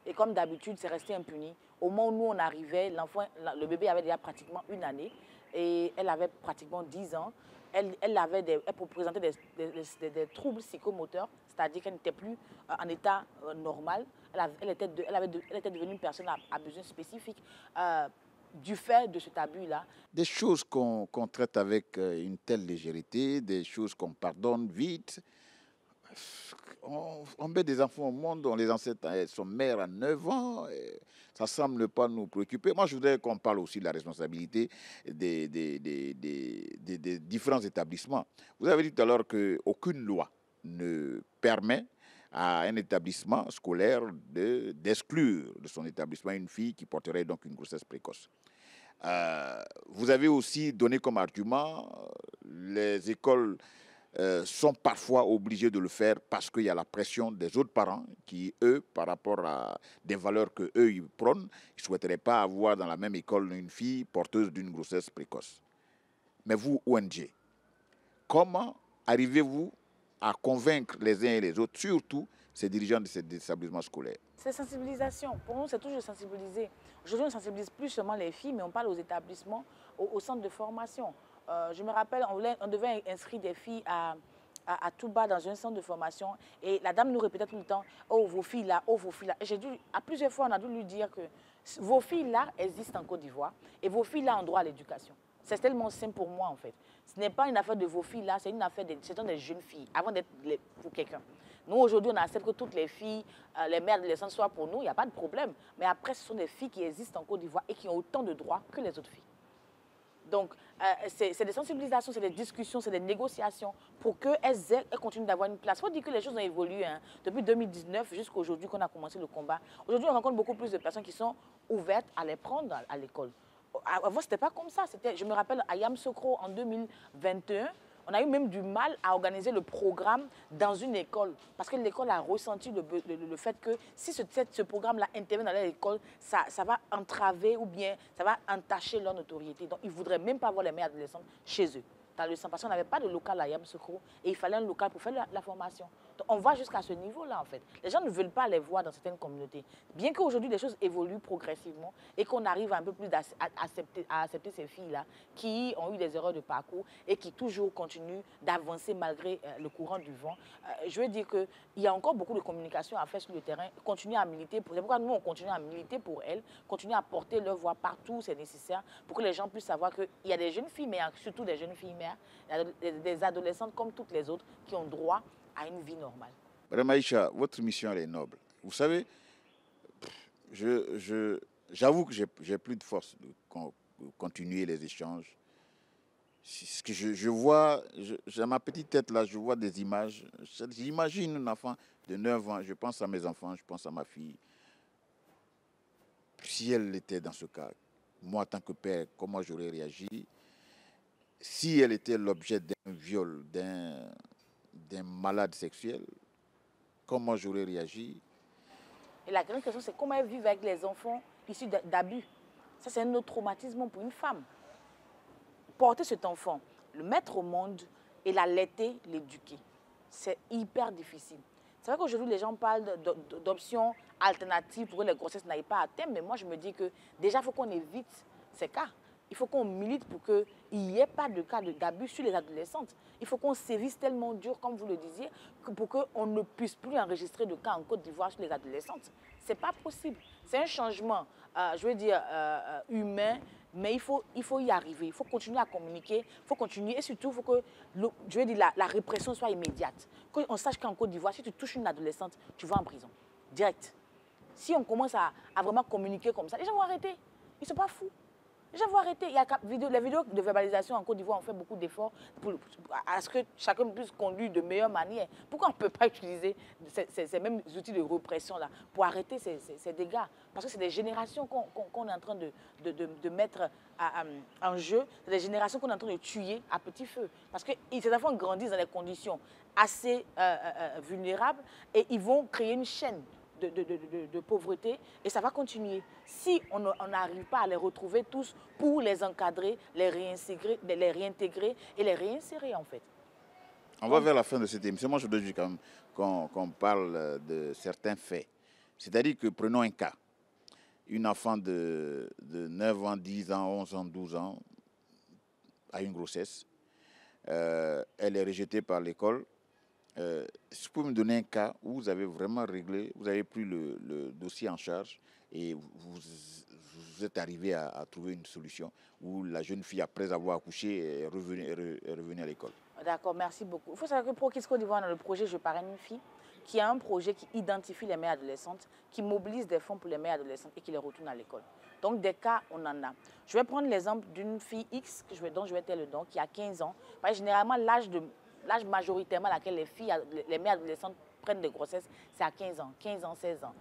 Et comme d'habitude, c'est resté impuni. Au moment où nous on arrivait, le bébé avait déjà pratiquement 1 année et elle avait pratiquement 10 ans. Elle présentait des troubles psychomoteurs, c'est-à-dire qu'elle n'était plus en état normal. Elle était devenue une personne à besoins spécifiques du fait de cet abus-là. Des choses qu'on traite avec une telle légèreté, des choses qu'on pardonne vite. On met des enfants au monde, on les enseigne à son mère à 9 ans. Ça ne semble pas nous préoccuper. Moi, je voudrais qu'on parle aussi de la responsabilité des différents établissements. Vous avez dit tout à l'heure qu'aucune loi ne permet à un établissement scolaire d'exclure de son établissement une fille qui porterait donc une grossesse précoce. Vous avez aussi donné comme argument, les écoles sont parfois obligées de le faire parce qu'il y a la pression des autres parents qui, eux, par rapport à des valeurs qu'eux, ils prônent, ils ne souhaiteraient pas avoir dans la même école une fille porteuse d'une grossesse précoce. Mais vous, ONG, comment arrivez-vous à convaincre les uns et les autres, surtout ces dirigeants de ces établissements scolaires? C'est sensibilisation. Pour nous, c'est toujours sensibiliser. Aujourd'hui, on sensibilise plus seulement les filles, mais on parle aux établissements, aux centres de formation. Je me rappelle, on devait inscrire des filles à Touba dans un centre de formation et la dame nous répétait tout le temps « Oh, vos filles là, oh, vos filles là ». J'ai dû, à plusieurs fois, on a dû lui dire que vos filles là existent en Côte d'Ivoire et vos filles là ont droit à l'éducation. C'est tellement simple pour moi, en fait. Ce n'est pas une affaire de vos filles là, c'est une affaire ce sont des jeunes filles, avant d'être pour quelqu'un. Nous, aujourd'hui, on accepte que toutes les filles, les mères adolescentes soient pour nous, il n'y a pas de problème. Mais après, ce sont des filles qui existent en Côte d'Ivoire et qui ont autant de droits que les autres filles. Donc, c'est des sensibilisations, c'est des discussions, c'est des négociations pour qu'elles continuent d'avoir une place. Il faut dire que les choses ont évolué hein, depuis 2019 jusqu'à aujourd'hui qu'on a commencé le combat. Aujourd'hui, on rencontre beaucoup plus de personnes qui sont ouvertes à les prendre à l'école. Avant, ce n'était pas comme ça. Je me rappelle, à Yamoussoukro, en 2021, on a eu même du mal à organiser le programme dans une école. Parce que l'école a ressenti le fait que si ce programme-là intervient dans l'école, ça va entraver ou bien ça va entacher leur notoriété. Donc, ils ne voudraient même pas voir les mères adolescentes chez eux. Dans le centre, parce qu'on n'avait pas de local à Yamoussoukro et il fallait un local pour faire la formation. Donc, on va jusqu'à ce niveau-là, en fait. Les gens ne veulent pas les voir dans certaines communautés. Bien qu'aujourd'hui, les choses évoluent progressivement et qu'on arrive un peu plus à accepter ces filles-là qui ont eu des erreurs de parcours et qui toujours continuent d'avancer malgré le courant du vent. Je veux dire qu'il y a encore beaucoup de communication à faire sur le terrain. Continuer à militer. C'est pourquoi nous, on continue à militer pour elles, continuer à porter leur voix partout où c'est nécessaire pour que les gens puissent savoir qu'il y a des jeunes filles, mais surtout des jeunes filles mères, des adolescentes comme toutes les autres qui ont droit à une vie normale. Madame Aïcha, votre mission elle est noble. Vous savez, j'avoue que j'ai plus de force de continuer les échanges. Ce que je vois, dans ma petite tête là, je vois des images. J'imagine un enfant de 9 ans, je pense à mes enfants, je pense à ma fille. Si elle était dans ce cas, moi en tant que père, comment j'aurais réagi? Si elle était l'objet d'un viol, d'un malade sexuel, comment j'aurais réagi? Et la grande question, c'est comment elle vit avec les enfants issus d'abus. Ça, c'est un autre traumatisme pour une femme. Porter cet enfant, le mettre au monde et l'allaiter, l'éduquer, c'est hyper difficile. C'est vrai qu'aujourd'hui, les gens parlent d'options alternatives pour que les grossesses n'aillent pas à terme, mais moi, je me dis que déjà, il faut qu'on évite ces cas. Il faut qu'on milite pour qu'il n'y ait pas de cas d'abus sur les adolescentes. Il faut qu'on sévisse tellement dur, comme vous le disiez, pour qu'on ne puisse plus enregistrer de cas en Côte d'Ivoire sur les adolescentes. Ce n'est pas possible. C'est un changement, je veux dire, humain, mais il faut y arriver. Il faut continuer à communiquer, il faut continuer. Et surtout, il faut que je veux dire, la répression soit immédiate. Qu'on sache qu'en Côte d'Ivoire, si tu touches une adolescente, tu vas en prison, direct. Si on commence à vraiment communiquer comme ça, les gens vont arrêter. Ils ne sont pas fous. Les gens vont arrêter. Les vidéos de verbalisation en Côte d'Ivoire ont fait beaucoup d'efforts à ce que chacun puisse conduire de meilleure manière. Pourquoi on ne peut pas utiliser ces mêmes outils de répression-là pour arrêter ces dégâts? Parce que c'est des générations qu'on est en train de mettre en jeu. C'est des générations qu'on est en train de tuer à petit feu. Parce que ces enfants grandissent dans des conditions assez vulnérables et ils vont créer une chaîne de pauvreté et ça va continuer. Si on n'arrive pas à les retrouver tous pour les encadrer, les réintégrer et les réinsérer en fait. On va vers la fin de cette émission. Moi, je voudrais quand même qu'on parle de certains faits. C'est-à-dire que prenons un cas. Une enfant de 9 ans, 10 ans, 11 ans, 12 ans a une grossesse. Elle est rejetée par l'école. Si vous pouvez me donner un cas où vous avez vraiment réglé, vous avez pris le dossier en charge et vous êtes arrivé à trouver une solution où la jeune fille, après avoir accouché, est revenue à l'école. D'accord, merci beaucoup. Il faut savoir que pour Kids Côte d'Ivoire, dans le projet Je parraine une fille, qui a un projet qui identifie les mères adolescentes, qui mobilise des fonds pour les mères adolescentes et qui les retourne à l'école. Donc, des cas, on en a. Je vais prendre l'exemple d'une fille X, dont je vais taire le nom, qui a 15 ans. Parce que généralement, l'âge majoritairement à laquelle les mères adolescentes prennent des grossesses, c'est à 15 ans, 16 ans.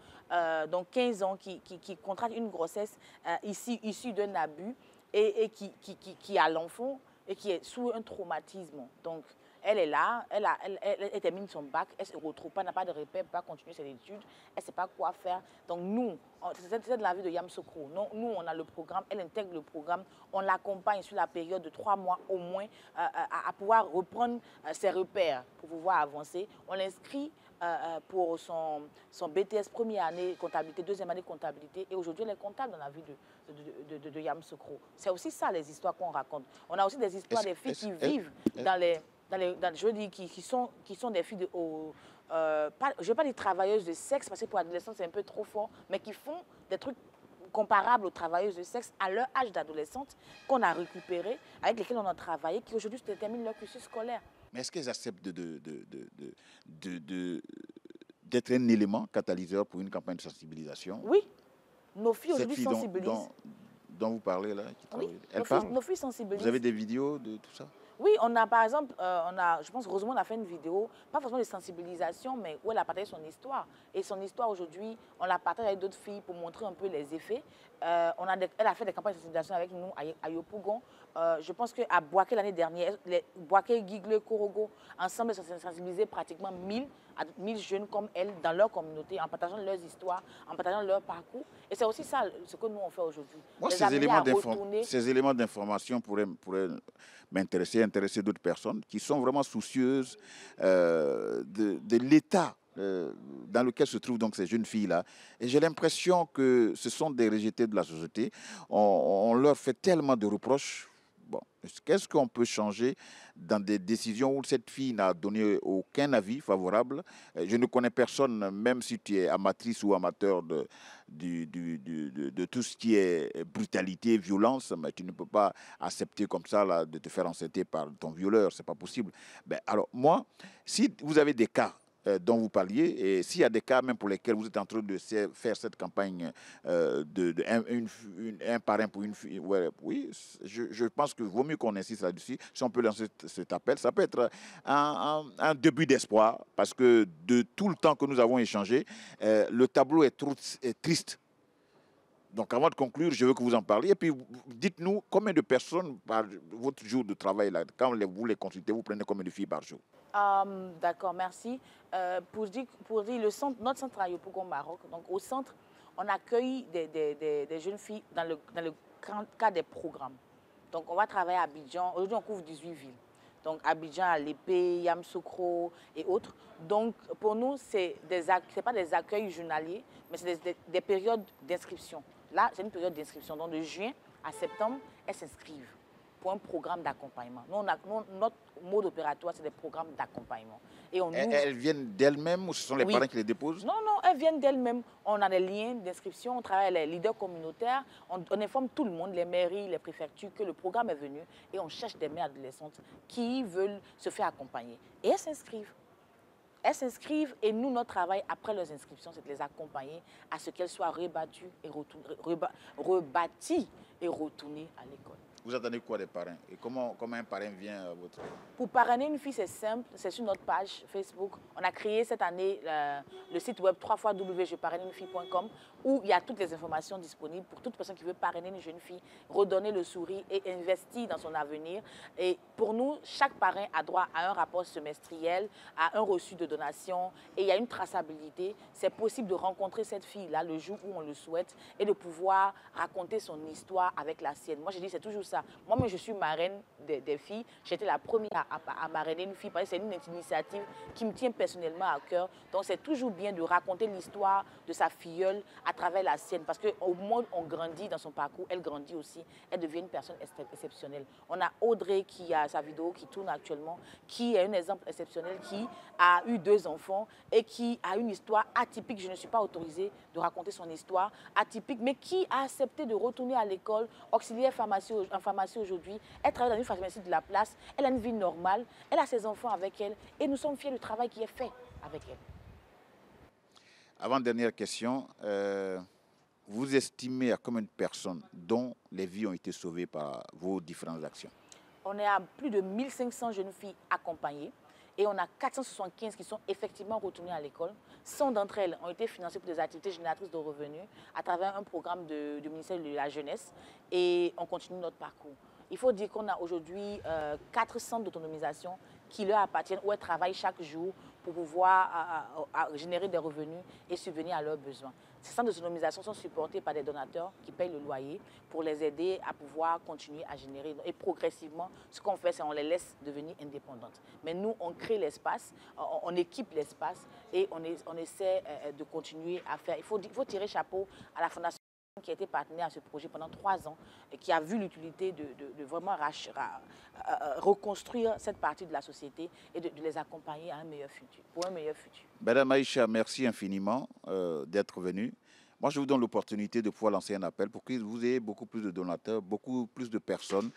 Donc 15 ans qui contractent une grossesse issue d'un abus et qui a l'enfant et qui est sous un traumatisme. Donc, elle est là, elle termine son bac, elle ne se retrouve pas, n'a pas de repère, elle ne peut pas continuer ses études, elle ne sait pas quoi faire. Donc nous, c'est de la vie de Yamsoukro. Nous, on a le programme, elle intègre le programme, on l'accompagne sur la période de 3 mois au moins à pouvoir reprendre ses repères pour pouvoir avancer. On l'inscrit pour son BTS première année comptabilité, deuxième année comptabilité, et aujourd'hui elle est comptable dans la vie de Yamsoukro. C'est aussi ça les histoires qu'on raconte. On a aussi des histoires des filles qui vivent je veux dire, qui sont des filles je ne veux pas dire travailleuses de sexe, parce que pour l'adolescence, c'est un peu trop fort, mais qui font des trucs comparables aux travailleuses de sexe à leur âge d'adolescente, qu'on a récupéré, avec lesquels on a travaillé, qui aujourd'hui se terminent leur cursus scolaire. Mais est-ce qu'elles acceptent d'être un élément catalyseur pour une campagne de sensibilisation? Oui, nos filles aujourd'hui sensibilisent. Dont vous parlez là, qui oui, elles parlent? Nos filles sensibilisent. Vous avez des vidéos de tout ça? Oui, on a par exemple, je pense Rosemont a fait une vidéo, pas forcément de sensibilisation, mais où elle a partagé son histoire. Et son histoire aujourd'hui, on la partage avec d'autres filles pour montrer un peu les effets. Elle a fait des campagnes de sensibilisation avec nous à Yopougon. Je pense qu'à Boaké l'année dernière, Boaké, Guigle, Korogo, ensemble, ils ont sensibilisé pratiquement 1000 jeunes comme elle dans leur communauté, en partageant leurs histoires, en partageant leur parcours. Et c'est aussi ça ce que nous on fait aujourd'hui. Moi, ces éléments d'information pourraient intéresser d'autres personnes qui sont vraiment soucieuses de l'état dans lequel se trouvent donc ces jeunes filles-là. Et j'ai l'impression que ce sont des rejetés de la société. On leur fait tellement de reproches. Bon, qu'est-ce qu'on peut changer dans des décisions où cette fille n'a donné aucun avis favorable? Je ne connais personne, même si tu es amatrice ou amateur de tout ce qui est brutalité, violence, mais tu ne peux pas accepter comme ça là, de te faire enceinter par ton violeur, c'est pas possible. Ben, alors moi, si vous avez des cas dont vous parliez, et s'il y a des cas même pour lesquels vous êtes en train de faire cette campagne un parrain pour une fille, ouais, oui, je pense qu'il vaut mieux qu'on insiste là-dessus. Si on peut lancer cet appel, ça peut être un début d'espoir, parce que de tout le temps que nous avons échangé, le tableau est triste. Donc, avant de conclure, je veux que vous en parliez. Et puis, dites-nous combien de personnes par votre jour de travail, là, quand vous les consultez, vous prenez combien de filles par jour? D'accord, merci. Pour dire notre centre à Yopougon, Maroc, donc au centre, on accueille des jeunes filles dans le cadre des programmes. Donc, on va travailler à Abidjan. Aujourd'hui, on couvre 18 villes. Donc, Abidjan, Alépé, Yamsoukro et autres. Donc, pour nous, ce n'est pas des accueils journaliers, mais c'est des périodes d'inscription. Là, c'est une période d'inscription. Donc, de juin à septembre, elles s'inscrivent pour un programme d'accompagnement. Notre mode opératoire, c'est des programmes d'accompagnement. Elles viennent d'elles-mêmes ou ce sont les parents qui les déposent? Non, elles viennent d'elles-mêmes. On a des liens d'inscription, on travaille avec les leaders communautaires, on informe tout le monde, les mairies, les préfectures, que le programme est venu et on cherche des mères adolescentes qui veulent se faire accompagner. Et elles s'inscrivent. Elles s'inscrivent et nous, notre travail après leurs inscriptions, c'est de les accompagner à ce qu'elles soient rebâties et retournées à l'école. Vous attendez quoi des parrains? Et comment un parrain vient à votre... Pour parrainer une fille, c'est simple. C'est sur notre page Facebook. On a créé cette année le site web www.jeparraineunefille.com où il y a toutes les informations disponibles pour toute personne qui veut parrainer une jeune fille, redonner le sourire et investir dans son avenir. Et pour nous, chaque parrain a droit à un rapport semestriel, à un reçu de donation et il y a une traçabilité. C'est possible de rencontrer cette fille-là le jour où on le souhaite et de pouvoir raconter son histoire avec la sienne. Moi, je dis c'est toujours ça. Moi, je suis marraine des filles. J'étais la première à marrainer une fille parce que c'est une initiative qui me tient personnellement à cœur. Donc, c'est toujours bien de raconter l'histoire de sa filleule à travers la sienne. Parce qu'au moment où on grandit dans son parcours, elle grandit aussi. Elle devient une personne exceptionnelle. On a Audrey qui a sa vidéo qui tourne actuellement, qui est un exemple exceptionnel, qui a eu 2 enfants et qui a une histoire atypique. Je ne suis pas autorisée de raconter son histoire atypique, mais qui a accepté de retourner à l'école, auxiliaire en pharmacie aujourd'hui. Elle travaille dans une pharmacie de la place. Elle a une vie normale. Elle a ses enfants avec elle. Et nous sommes fiers du travail qui est fait avec elle. Avant-dernière question. Vous estimez à combien de personnes dont les vies ont été sauvées par vos différentes actions? On est à plus de 1500 jeunes filles accompagnées. Et on a 475 qui sont effectivement retournées à l'école. 100 d'entre elles ont été financées pour des activités génératrices de revenus à travers un programme du ministère de la Jeunesse. Et on continue notre parcours. Il faut dire qu'on a aujourd'hui 4 centres d'autonomisation qui leur appartiennent, où elles travaillent chaque jour pour pouvoir générer des revenus et subvenir à leurs besoins. Ces centres d'autonomisation sont supportés par des donateurs qui payent le loyer pour les aider à pouvoir continuer à générer. Et progressivement, ce qu'on fait, c'est qu'on les laisse devenir indépendantes. Mais nous, on crée l'espace, on équipe l'espace et on essaie de continuer à faire. Il faut tirer chapeau à la Fondation qui a été partenaire à ce projet pendant 3 ans et qui a vu l'utilité de vraiment reconstruire cette partie de la société et de les accompagner à un meilleur futur, pour un meilleur futur. Madame Aïcha, merci infiniment d'être venue. Moi, je vous donne l'opportunité de pouvoir lancer un appel pour que vous ayez beaucoup plus de donateurs, beaucoup plus de personnes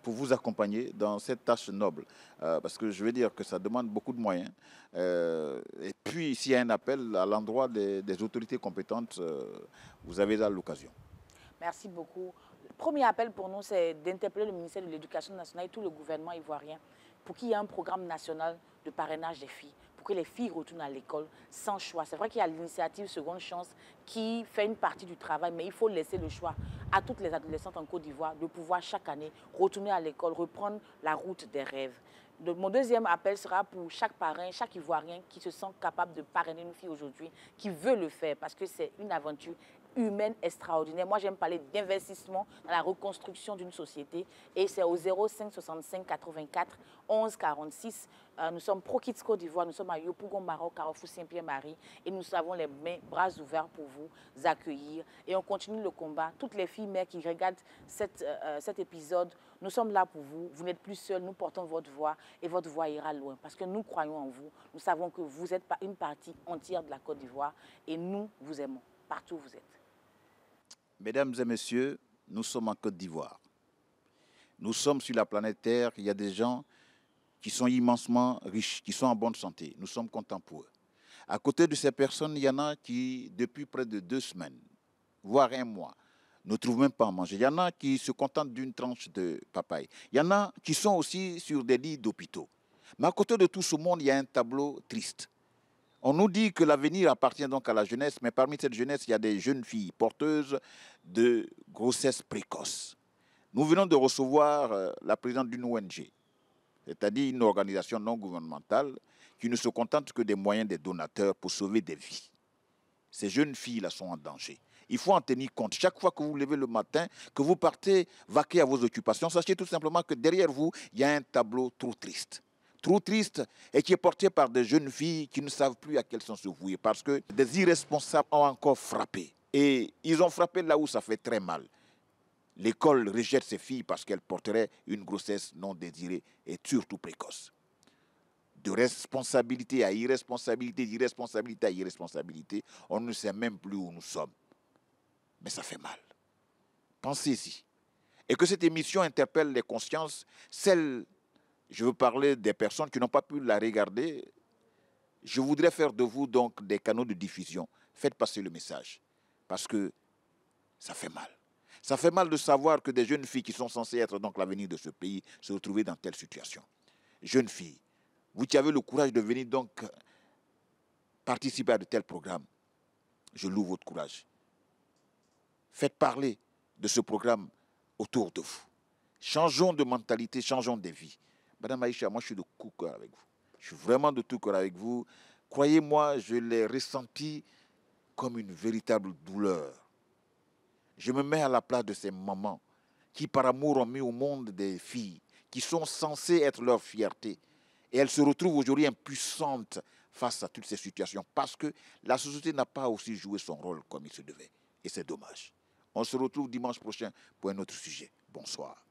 pour vous accompagner dans cette tâche noble. Parce que je veux dire que ça demande beaucoup de moyens. Et puis, s'il y a un appel à l'endroit des autorités compétentes, vous avez là l'occasion. Merci beaucoup. Le premier appel pour nous, c'est d'interpeller le ministère de l'Éducation nationale et tout le gouvernement ivoirien pour qu'il y ait un programme national de parrainage des filles, pour que les filles retournent à l'école sans choix. C'est vrai qu'il y a l'initiative Seconde Chance qui fait une partie du travail, mais il faut laisser le choix à toutes les adolescentes en Côte d'Ivoire de pouvoir chaque année retourner à l'école, reprendre la route des rêves. Donc, mon deuxième appel sera pour chaque parrain, chaque Ivoirien qui se sent capable de parrainer une fille aujourd'hui, qui veut le faire parce que c'est une aventure humaine extraordinaire. Moi, j'aime parler d'investissement dans la reconstruction d'une société et c'est au 05 65 84 11 46. Nous sommes Pro-Kids Côte d'Ivoire, nous sommes à Yopougon, Maroc, Carrefour Saint-Pierre-Marie et nous avons les bras ouverts pour vous accueillir et on continue le combat. Toutes les filles mères qui regardent cet épisode, nous sommes là pour vous. Vous n'êtes plus seuls, nous portons votre voix et votre voix ira loin parce que nous croyons en vous. Nous savons que vous êtes une partie entière de la Côte d'Ivoire et nous vous aimons partout où vous êtes. Mesdames et messieurs, nous sommes en Côte d'Ivoire. Nous sommes sur la planète Terre. Il y a des gens qui sont immensément riches, qui sont en bonne santé. Nous sommes contents pour eux. À côté de ces personnes, il y en a qui, depuis près de 2 semaines, voire 1 mois, ne trouvent même pas à manger. Il y en a qui se contentent d'une tranche de papaye. Il y en a qui sont aussi sur des lits d'hôpitaux. Mais à côté de tout ce monde, il y a un tableau triste. On nous dit que l'avenir appartient donc à la jeunesse, mais parmi cette jeunesse, il y a des jeunes filles porteuses de grossesse précoce. Nous venons de recevoir la présidente d'une ONG, c'est-à-dire une organisation non gouvernementale qui ne se contente que des moyens des donateurs pour sauver des vies. Ces jeunes filles-là sont en danger. Il faut en tenir compte. Chaque fois que vous vous levez le matin, que vous partez vaquer à vos occupations, sachez tout simplement que derrière vous, il y a un tableau trop triste et qui est porté par des jeunes filles qui ne savent plus à quel sens se vouer parce que des irresponsables ont encore frappé. Et ils ont frappé là où ça fait très mal. L'école rejette ces filles parce qu'elles porteraient une grossesse non désirée et surtout précoce. De responsabilité à irresponsabilité, d'irresponsabilité à irresponsabilité, on ne sait même plus où nous sommes. Mais ça fait mal. Pensez-y. Et que cette émission interpelle les consciences, celles... Je veux parler des personnes qui n'ont pas pu la regarder. Je voudrais faire de vous donc des canaux de diffusion. Faites passer le message. Parce que ça fait mal. Ça fait mal de savoir que des jeunes filles qui sont censées être donc l'avenir de ce pays se retrouvent dans telle situation. Jeunes filles, vous qui avez le courage de venir donc participer à de tels programmes, je loue votre courage. Faites parler de ce programme autour de vous. Changeons de mentalité, changeons de vie. Madame Aïcha, moi je suis de tout cœur avec vous. Je suis vraiment de tout cœur avec vous. Croyez-moi, je l'ai ressenti comme une véritable douleur. Je me mets à la place de ces mamans qui par amour ont mis au monde des filles qui sont censées être leur fierté. Et elles se retrouvent aujourd'hui impuissantes face à toutes ces situations parce que la société n'a pas aussi joué son rôle comme il se devait. Et c'est dommage. On se retrouve dimanche prochain pour un autre sujet. Bonsoir.